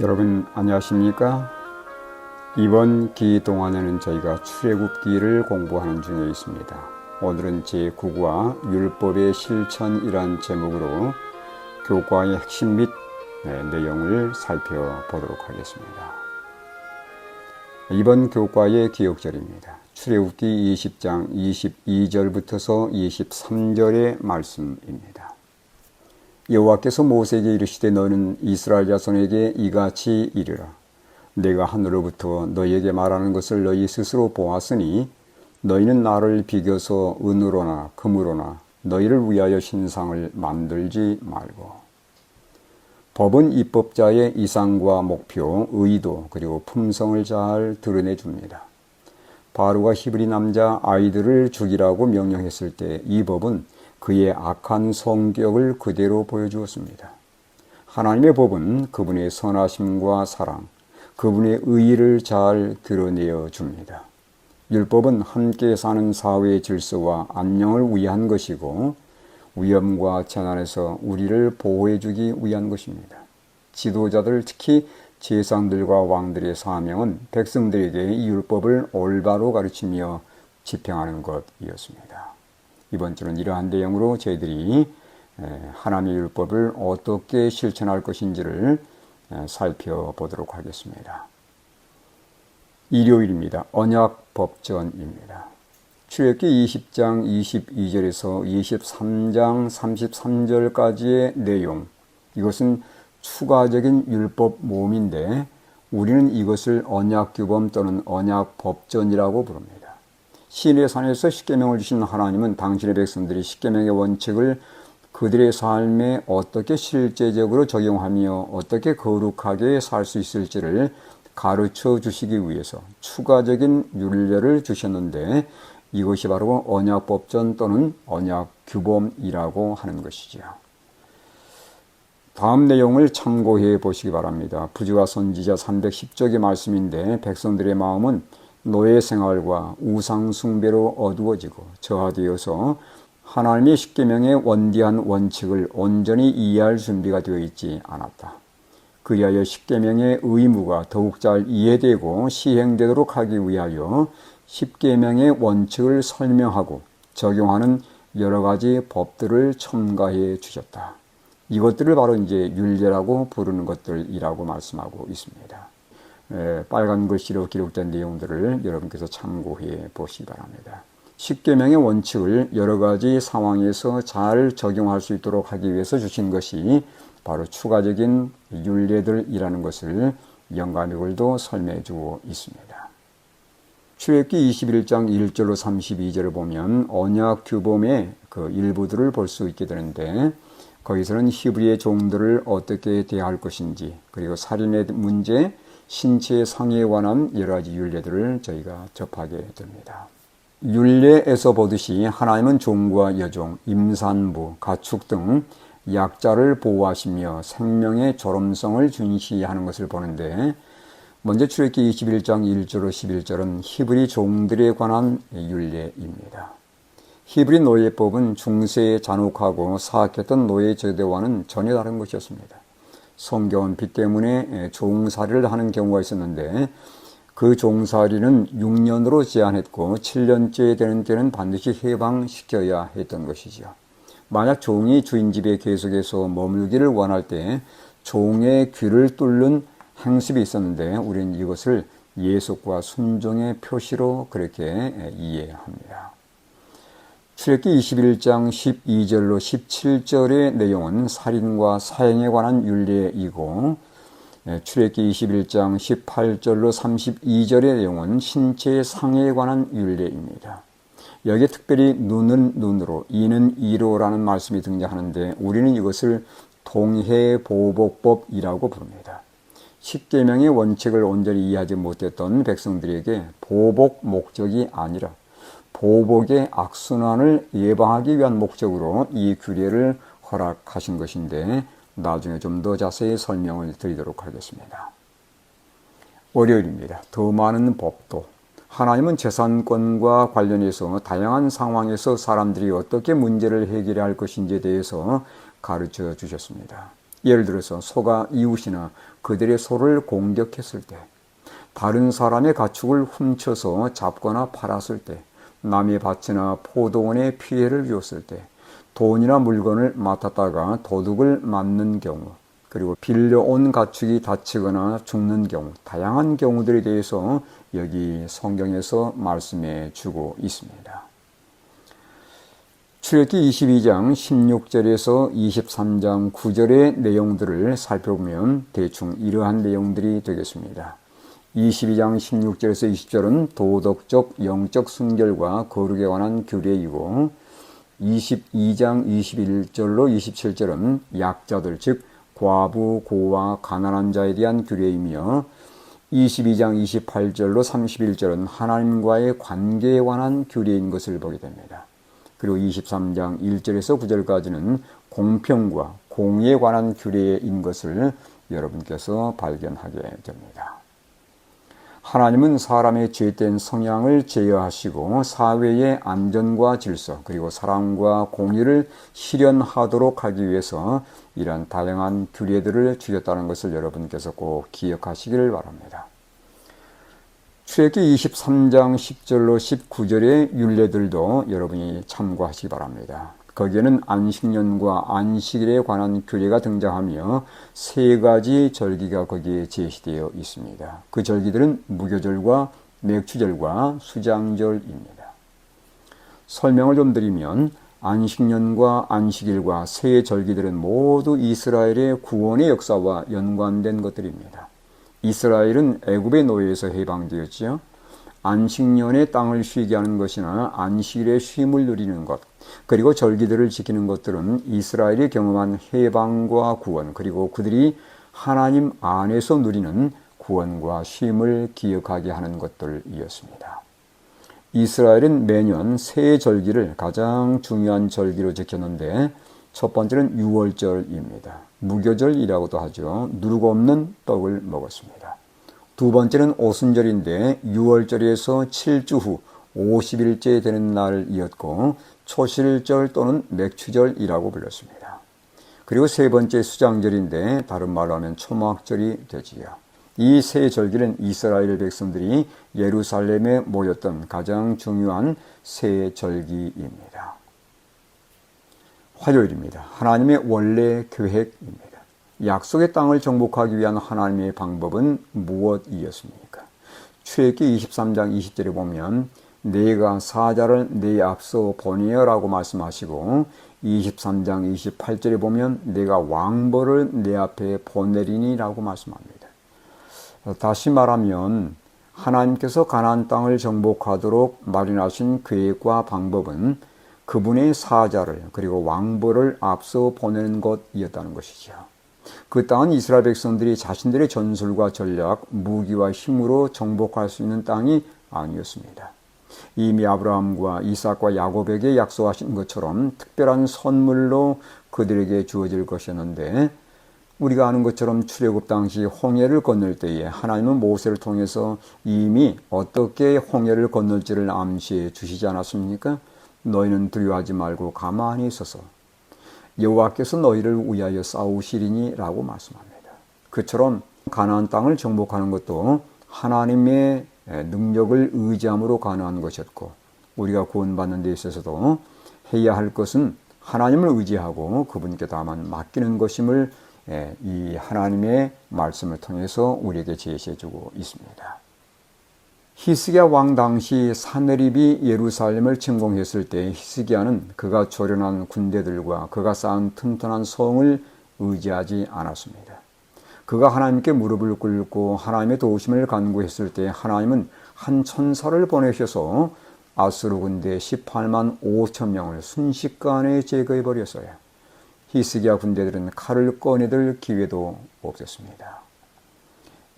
여러분 안녕하십니까? 이번 기회 동안에는 저희가 출애굽기를 공부하는 중에 있습니다. 오늘은 제9과 율법의 실천이란 제목으로 교과의 핵심 및 내용을 살펴보도록 하겠습니다. 이번 교과의 기억절입니다. 출애굽기 20장 22절부터서 23절의 말씀입니다. 여호와께서 모세에게 이르시되 너는 이스라엘 자손에게 이같이 이르라. 내가 하늘로부터 너희에게 말하는 것을 너희 스스로 보았으니 너희는 나를 비교서 은으로나 금으로나 너희를 위하여 신상을 만들지 말고. 법은 입법자의 이상과 목표, 의도 그리고 품성을 잘 드러내 줍니다. 바로가 히브리 남자 아이들을 죽이라고 명령했을 때 이 법은 그의 악한 성격을 그대로 보여주었습니다. 하나님의 법은 그분의 선하심과 사랑, 그분의 의의를 잘 드러내어 줍니다. 율법은 함께 사는 사회의 질서와 안녕을 위한 것이고 위험과 재난에서 우리를 보호해 주기 위한 것입니다. 지도자들, 특히 제사장들과 왕들의 사명은 백성들에게 이 율법을 올바로 가르치며 집행하는 것이었습니다. 이번 주는 이러한 내용으로 저희들이 하나님의 율법을 어떻게 실천할 것인지를 살펴보도록 하겠습니다. 일요일입니다. 언약법전입니다. 출애굽기 20장 22절에서 23장 33절까지의 내용, 이것은 추가적인 율법 모음인데 우리는 이것을 언약규범 또는 언약법전이라고 부릅니다. 시내 산에서 십계명을 주신 하나님은 당신의 백성들이 십계명의 원칙을 그들의 삶에 어떻게 실제적으로 적용하며 어떻게 거룩하게 살 수 있을지를 가르쳐 주시기 위해서 추가적인 율례를 주셨는데 이것이 바로 언약법전 또는 언약규범이라고 하는 것이죠. 다음 내용을 참고해 보시기 바랍니다. 부지와 선지자 310쪽의 말씀인데 백성들의 마음은 노예 생활과 우상 숭배로 어두워지고 저하되어서 하나님의 십계명의 원대한 원칙을 온전히 이해할 준비가 되어 있지 않았다. 그리하여 십계명의 의무가 더욱 잘 이해되고 시행되도록 하기 위하여 십계명의 원칙을 설명하고 적용하는 여러 가지 법들을 첨가해 주셨다. 이것들을 바로 이제 율례라고 부르는 것들이라고 말씀하고 있습니다. 빨간 글씨로 기록된 내용들을 여러분께서 참고해 보시기 바랍니다. 십계명의 원칙을 여러 가지 상황에서 잘 적용할 수 있도록 하기 위해서 주신 것이 바로 추가적인 율례들이라는 것을 영감의 글도 설명해 주고 있습니다. 출애굽기 21장 1절로 32절을 보면 언약규범의 그 일부들을 볼 수 있게 되는데 거기서는 히브리의 종들을 어떻게 대할 것인지 그리고 살인의 문제, 신체 상해에 관한 여러 가지 율례들을 저희가 접하게 됩니다. 율례에서 보듯이 하나님은 종과 여종, 임산부, 가축 등 약자를 보호하시며 생명의 존엄성을 중시하는 것을 보는데 먼저 출애굽기 21장 1절로 11절은 히브리 종들에 관한 율례입니다. 히브리 노예법은 중세에 잔혹하고 사악했던 노예 제도와는 전혀 다른 것이었습니다. 성경은 빚 때문에 종살이를 하는 경우가 있었는데 그 종살이는 6년으로 제한했고 7년째 되는 때는 반드시 해방시켜야 했던 것이죠. 만약 종이 주인 집에 계속해서 머물기를 원할 때 종의 귀를 뚫는 행습이 있었는데 우리는 이것을 예속과 순종의 표시로 그렇게 이해합니다. 출애굽기 21장 12절로 17절의 내용은 살인과 사형에 관한 율례이고 출애굽기 21장 18절로 32절의 내용은 신체 상해에 관한 율례입니다. 여기에 특별히 눈은 눈으로, 이는 이로라는 말씀이 등장하는데 우리는 이것을 동해보복법이라고 부릅니다. 십계명의 원칙을 온전히 이해하지 못했던 백성들에게 보복 목적이 아니라 보복의 악순환을 예방하기 위한 목적으로 이 규례를 허락하신 것인데 나중에 좀 더 자세히 설명을 드리도록 하겠습니다. 월요일입니다. 더 많은 법도. 하나님은 재산권과 관련해서 다양한 상황에서 사람들이 어떻게 문제를 해결해야 할 것인지에 대해서 가르쳐 주셨습니다. 예를 들어서 소가 이웃이나 그들의 소를 공격했을 때, 다른 사람의 가축을 훔쳐서 잡거나 팔았을 때, 남의 밭이나 포도원에 피해를 줬을 때, 돈이나 물건을 맡았다가 도둑을 맞는 경우, 그리고 빌려온 가축이 다치거나 죽는 경우, 다양한 경우들에 대해서 여기 성경에서 말씀해 주고 있습니다. 출애굽기 22장 16절에서 23장 9절의 내용들을 살펴보면 대충 이러한 내용들이 되겠습니다. 22장 16절에서 20절은 도덕적 영적 순결과 거룩에 관한 규례이고, 22장 21절로 27절은 약자들 즉 과부, 고와 가난한 자에 대한 규례이며, 22장 28절로 31절은 하나님과의 관계에 관한 규례인 것을 보게 됩니다. 그리고 23장 1절에서 9절까지는 공평과 공의에 관한 규례인 것을 여러분께서 발견하게 됩니다. 하나님은 사람의 죄된 성향을 제어하시고 사회의 안전과 질서 그리고 사랑과 공의를 실현하도록 하기 위해서 이러한 다양한 규례들을 주셨다는 것을 여러분께서 꼭 기억하시기를 바랍니다. 출애굽기 23장 10절로 19절의 율례들도 여러분이 참고하시기 바랍니다. 거기에는 안식년과 안식일에 관한 규례가 등장하며 세 가지 절기가 거기에 제시되어 있습니다. 그 절기들은 무교절과 맥추절과 수장절입니다. 설명을 좀 드리면 안식년과 안식일과 세 절기들은 모두 이스라엘의 구원의 역사와 연관된 것들입니다. 이스라엘은 애굽의 노예에서 해방되었지요. 안식년에 땅을 쉬게 하는 것이나 안식일에 쉼을 누리는 것, 그리고 절기들을 지키는 것들은 이스라엘이 경험한 해방과 구원, 그리고 그들이 하나님 안에서 누리는 구원과 쉼을 기억하게 하는 것들이었습니다. 이스라엘은 매년 세 절기를 가장 중요한 절기로 지켰는데, 첫 번째는 유월절입니다. 무교절이라고도 하죠. 누룩 없는 떡을 먹었습니다. 두 번째는 오순절인데 6월절에서 7주 후 50일째 되는 날이었고 초실절 또는 맥추절이라고 불렸습니다. 그리고 세 번째 수장절인데 다른 말로 하면 초막절이 되지요. 이 세 절기는 이스라엘 백성들이 예루살렘에 모였던 가장 중요한 세 절기입니다. 화요일입니다. 하나님의 원래 계획입니다. 약속의 땅을 정복하기 위한 하나님의 방법은 무엇이었습니까? 출애굽기 23장 20절에 보면 내가 사자를 내 앞서 보내어라고 말씀하시고, 23장 28절에 보면 내가 왕벌을 내 앞에 보내리니라고 말씀합니다. 다시 말하면 하나님께서 가나안 땅을 정복하도록 마련하신 계획과 방법은 그분의 사자를 그리고 왕벌을 앞서 보내는 것이었다는 것이죠. 그 땅은 이스라엘 백성들이 자신들의 전술과 전략, 무기와 힘으로 정복할 수 있는 땅이 아니었습니다. 이미 아브라함과 이삭과 야곱에게 약속하신 것처럼 특별한 선물로 그들에게 주어질 것이었는데, 우리가 아는 것처럼 출애굽 당시 홍해를 건널 때에 하나님은 모세를 통해서 이미 어떻게 홍해를 건널지를 암시해 주시지 않았습니까? 너희는 두려워하지 말고 가만히 있어서 여호와께서 너희를 위하여 싸우시리니 라고 말씀합니다. 그처럼 가나안 땅을 정복하는 것도 하나님의 능력을 의지함으로 가능한 것이었고, 우리가 구원받는 데 있어서도 해야 할 것은 하나님을 의지하고 그분께 다만 맡기는 것임을 이 하나님의 말씀을 통해서 우리에게 제시해주고 있습니다. 히스기야 왕 당시 사느립이 예루살렘을 침공했을 때 히스기야는 그가 조련한 군대들과 그가 쌓은 튼튼한 성을 의지하지 않았습니다. 그가 하나님께 무릎을 꿇고 하나님의 도우심을 간구했을 때 하나님은 한 천사를 보내셔서 아수르 군대 18만 5천 명을 순식간에 제거해버렸어요. 히스기야 군대들은 칼을 꺼내들 기회도 없었습니다.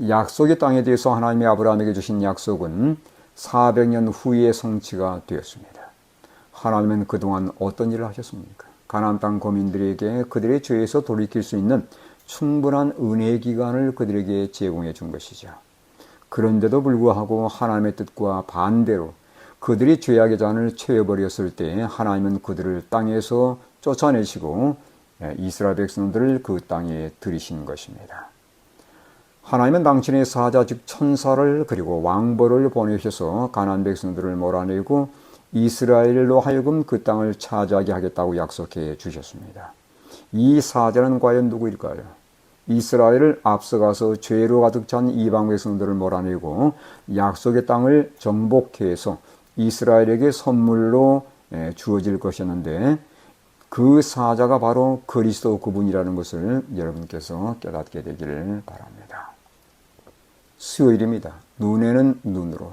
약속의 땅에 대해서 하나님이 아브라함에게 주신 약속은 400년 후에 성취가 되었습니다. 하나님은 그동안 어떤 일을 하셨습니까? 가나안 땅 거민들에게 그들의 죄에서 돌이킬 수 있는 충분한 은혜의 기간을 그들에게 제공해 준 것이죠. 그런데도 불구하고 하나님의 뜻과 반대로 그들이 죄악의 잔을 채워버렸을 때 하나님은 그들을 땅에서 쫓아내시고 이스라엘 백성들을 그 땅에 들이신 것입니다. 하나님은 당신의 사자 즉 천사를 그리고 왕벌을 보내셔서 가나안 백성들을 몰아내고 이스라엘로 하여금 그 땅을 차지하게 하겠다고 약속해 주셨습니다. 이 사자는 과연 누구일까요? 이스라엘을 앞서가서 죄로 가득 찬 이방 백성들을 몰아내고 약속의 땅을 정복해서 이스라엘에게 선물로 주어질 것이었는데 그 사자가 바로 그리스도 그분이라는 것을 여러분께서 깨닫게 되기를 바랍니다. 수요일입니다. 눈에는 눈으로.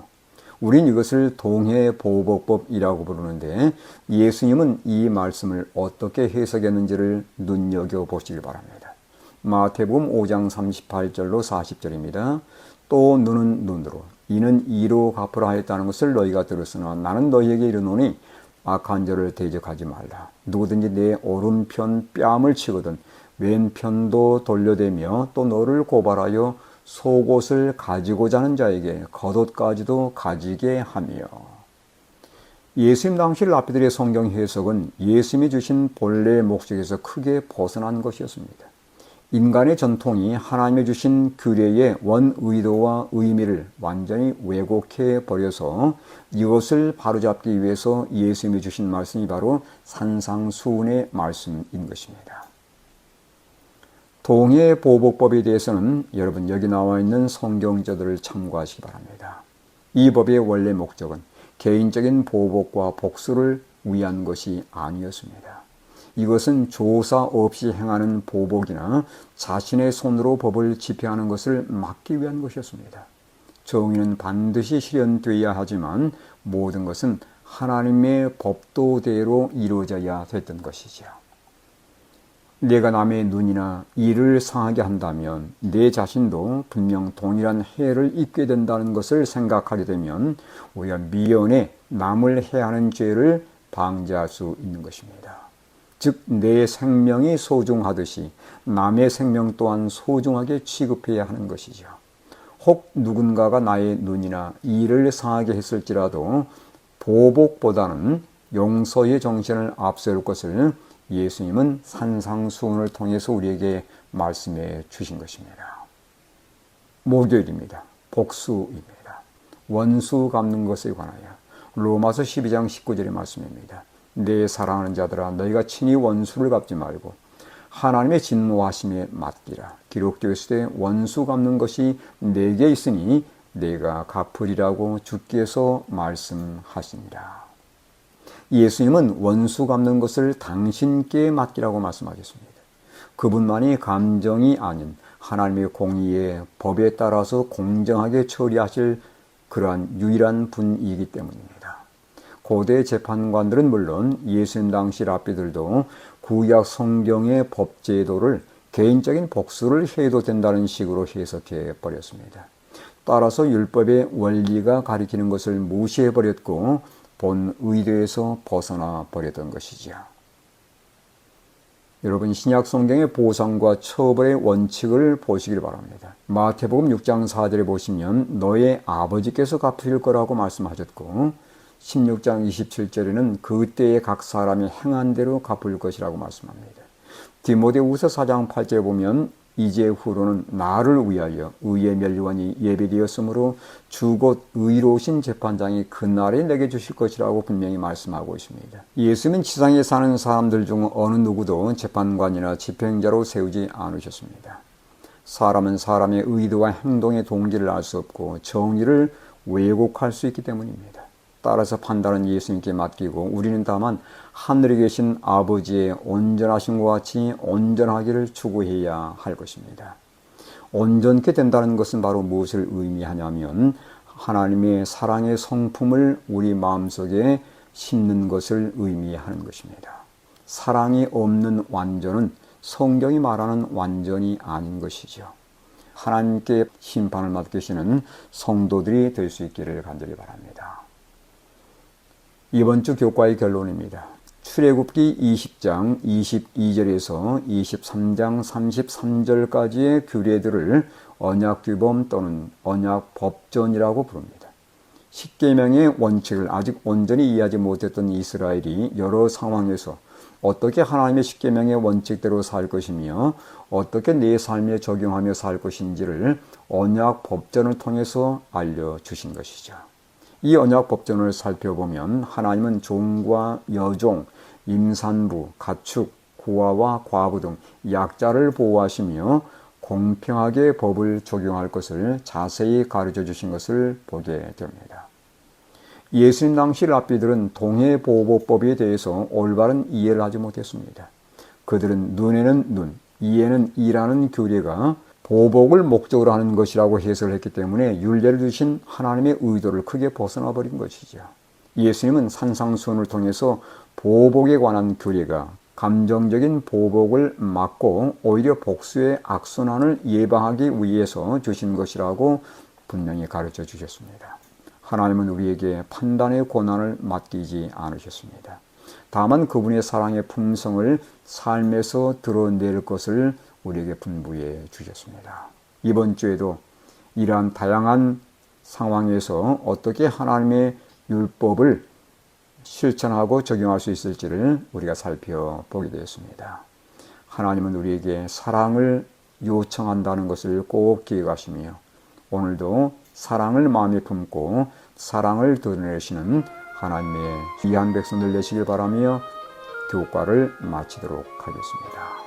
우린 이것을 동해보복법이라고 부르는데 예수님은 이 말씀을 어떻게 해석했는지를 눈여겨보시길 바랍니다. 마태복음 5장 38절로 40절입니다. 또 눈은 눈으로 이는 이로 갚으라 하였다는 것을 너희가 들었으나 나는 너희에게 이르노니 악한 자를 대적하지 말라. 누구든지 내 오른편 뺨을 치거든 왼편도 돌려대며 또 너를 고발하여 속옷을 가지고자 하는 자에게 겉옷까지도 가지게 하며. 예수님 당시 랍비들의 성경 해석은 예수님이 주신 본래의 목적에서 크게 벗어난 것이었습니다. 인간의 전통이 하나님이 주신 규례의 원 의도와 의미를 완전히 왜곡해 버려서 이것을 바로잡기 위해서 예수님이 주신 말씀이 바로 산상수훈의 말씀인 것입니다. 동해보복법에 대해서는 여러분 여기 나와 있는 성경저들을 참고하시기 바랍니다. 이 법의 원래 목적은 개인적인 보복과 복수를 위한 것이 아니었습니다. 이것은 조사 없이 행하는 보복이나 자신의 손으로 법을 집행하는 것을 막기 위한 것이었습니다. 정의는 반드시 실현되어야 하지만 모든 것은 하나님의 법도대로 이루어져야 됐던 것이죠. 내가 남의 눈이나 이를 상하게 한다면 내 자신도 분명 동일한 해를 입게 된다는 것을 생각하게 되면 우리가 미연에 남을 해하는 죄를 방지할 수 있는 것입니다. 즉 내 생명이 소중하듯이 남의 생명 또한 소중하게 취급해야 하는 것이죠. 혹 누군가가 나의 눈이나 이를 상하게 했을지라도 보복보다는 용서의 정신을 앞세울 것을 예수님은 산상수훈을 통해서 우리에게 말씀해 주신 것입니다. 목요일입니다. 복수입니다. 원수 갚는 것에 관하여 로마서 12장 19절의 말씀입니다. 내 사랑하는 자들아 너희가 친히 원수를 갚지 말고 하나님의 진노하심에 맡기라. 기록되어 있을 때 원수 갚는 것이 내게 있으니 내가 갚으리라고 주께서 말씀하시니라. 예수님은 원수 갚는 것을 당신께 맡기라고 말씀하셨습니다. 그분만이 감정이 아닌 하나님의 공의의 법에 따라서 공정하게 처리하실 그러한 유일한 분이기 때문입니다. 고대 재판관들은 물론 예수님 당시 랍비들도 구약 성경의 법제도를 개인적인 복수를 해도 된다는 식으로 해석해 버렸습니다. 따라서 율법의 원리가 가리키는 것을 무시해 버렸고 본 의도에서 벗어나 버렸던 것이죠. 여러분 신약 성경의 보상과 처벌의 원칙을 보시길 바랍니다. 마태복음 6장 4절에 보시면 너의 아버지께서 갚으실 거라고 말씀하셨고 16장 27절에는 그때에 각 사람이 행한 대로 갚을 것이라고 말씀합니다. 디모데후서 4장 8절에 보면 이제 후로는 나를 위하여 의의 멸류관이 예비되었으므로 주 곧 의로우신 재판장이 그날에 내게 주실 것이라고 분명히 말씀하고 있습니다. 예수님은 지상에 사는 사람들 중 어느 누구도 재판관이나 집행자로 세우지 않으셨습니다. 사람은 사람의 의도와 행동의 동기를 알 수 없고 정의를 왜곡할 수 있기 때문입니다. 따라서 판단은 예수님께 맡기고 우리는 다만 하늘에 계신 아버지의 온전하심과 같이 온전하기를 추구해야 할 것입니다. 온전케 된다는 것은 바로 무엇을 의미하냐면 하나님의 사랑의 성품을 우리 마음속에 심는 것을 의미하는 것입니다. 사랑이 없는 완전은 성경이 말하는 완전이 아닌 것이죠. 하나님께 심판을 맡기시는 성도들이 될 수 있기를 간절히 바랍니다. 이번 주 교과의 결론입니다. 출애굽기 20장 22절에서 23장 33절까지의 규례들을 언약규범 또는 언약법전이라고 부릅니다. 십계명의 원칙을 아직 온전히 이해하지 못했던 이스라엘이 여러 상황에서 어떻게 하나님의 십계명의 원칙대로 살 것이며 어떻게 내 삶에 적용하며 살 것인지를 언약 법전을 통해서 알려주신 것이죠. 이 언약 법전을 살펴보면 하나님은 종과 여종, 임산부, 가축, 고아와 과부 등 약자를 보호하시며 공평하게 법을 적용할 것을 자세히 가르쳐 주신 것을 보게 됩니다. 예수님 당시 랍비들은 동해보호법에 대해서 올바른 이해를 하지 못했습니다. 그들은 눈에는 눈, 이에는 이라는 규례가 보복을 목적으로 하는 것이라고 해석을 했기 때문에 율례를 주신 하나님의 의도를 크게 벗어나 버린 것이죠. 예수님은 산상수훈을 통해서 보복에 관한 규례가 감정적인 보복을 막고 오히려 복수의 악순환을 예방하기 위해서 주신 것이라고 분명히 가르쳐 주셨습니다. 하나님은 우리에게 판단의 권한을 맡기지 않으셨습니다. 다만 그분의 사랑의 품성을 삶에서 드러낼 것을 우리에게 분부해 주셨습니다. 이번 주에도 이러한 다양한 상황에서 어떻게 하나님의 율법을 실천하고 적용할 수 있을지를 우리가 살펴보게 되었습니다. 하나님은 우리에게 사랑을 요청한다는 것을 꼭 기억하시며 오늘도 사랑을 마음에 품고 사랑을 드러내시는 하나님의 귀한 백성들 되시길 바라며 교과를 마치도록 하겠습니다.